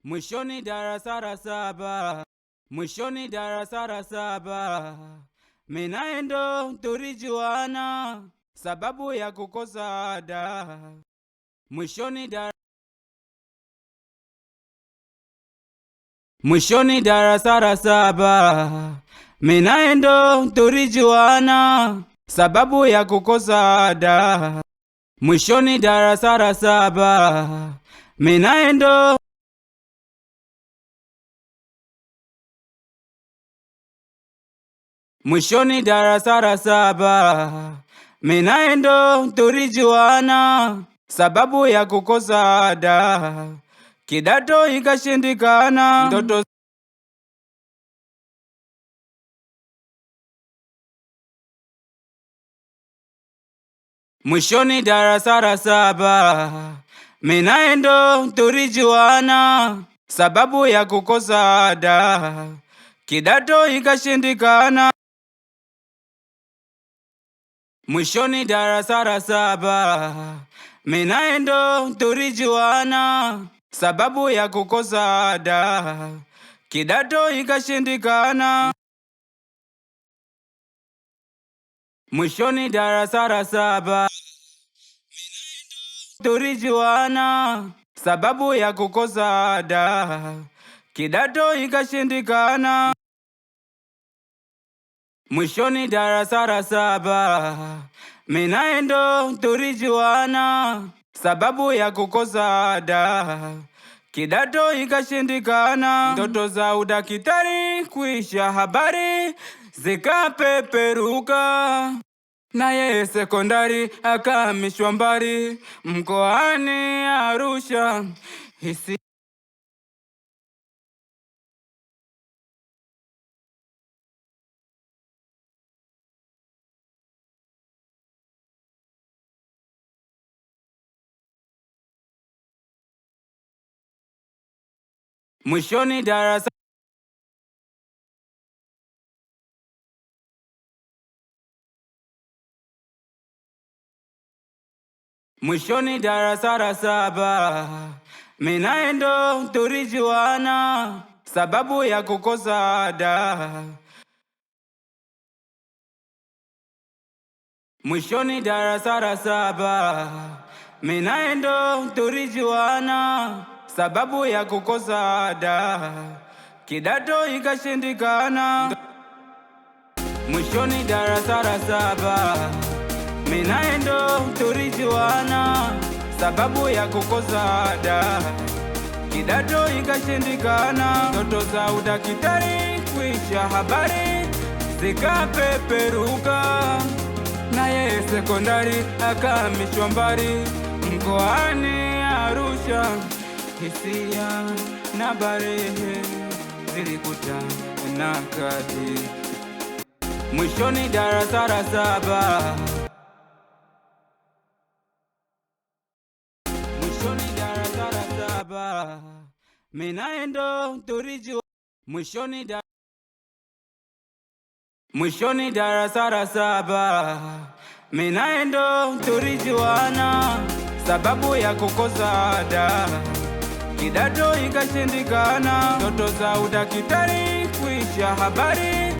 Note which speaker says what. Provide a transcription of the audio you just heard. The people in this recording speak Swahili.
Speaker 1: Mwishoni darasa la saba, mwishoni darasa la saba, minaendo tulijuana sababu ya kukosa ada. Mwishoni darasa la saba, minaendo tulijuana sababu ya kukosa ada. Mwishoni darasa la saba, minaendo mwishoni darasa la saba, minaendo tulijuana sababu ya kukosa ada. Kidato ikashindikana, ndoto mwishoni darasa la saba, minaendo tulijuana sababu ya kukosa ada. Kidato ikashindikana, mwishoni darasa la saba, minaendo tulijuana sababu ya kukosa ada. Kidato ikashindikana, mwishoni darasa la saba, tulijuana sababu ya kukosa ada. Kidato ikashindikana, mwishoni darasa la saba, minaendo tulijuana sababu ya kukosa ada. Kidato ikashindikana, ndoto za udakitari kuisha, habari zikapeperuka, naye sekondari akamishwa mbali mkoani Arusha. Mwishoni darasa mwishoni darasa la saba, minaendo tulijuana sababu ya kukosa ada. Mwishoni darasa la saba, minaendo tulijuana sababu ya kukosa ada. Kidato ikashindikana, mwishoni darasa la saba, minaendo tulijuana sababu ya kukosa ada. Kidato ikashindikana, ndoto za udakitari kuisha, habari zikapeperuka, naye sekondari akamishwa mbali mkoani Arusha. Hisia na barehe zilikutana kati, mwishoni darasa la saba, mwishoni darasa la saba, minaendo tulijuana mwishoni darasa la saba, minaendo tulijuana sababu ya kukosa ada. Kidato ikashindikana, ndoto za udakitari kuisha, habari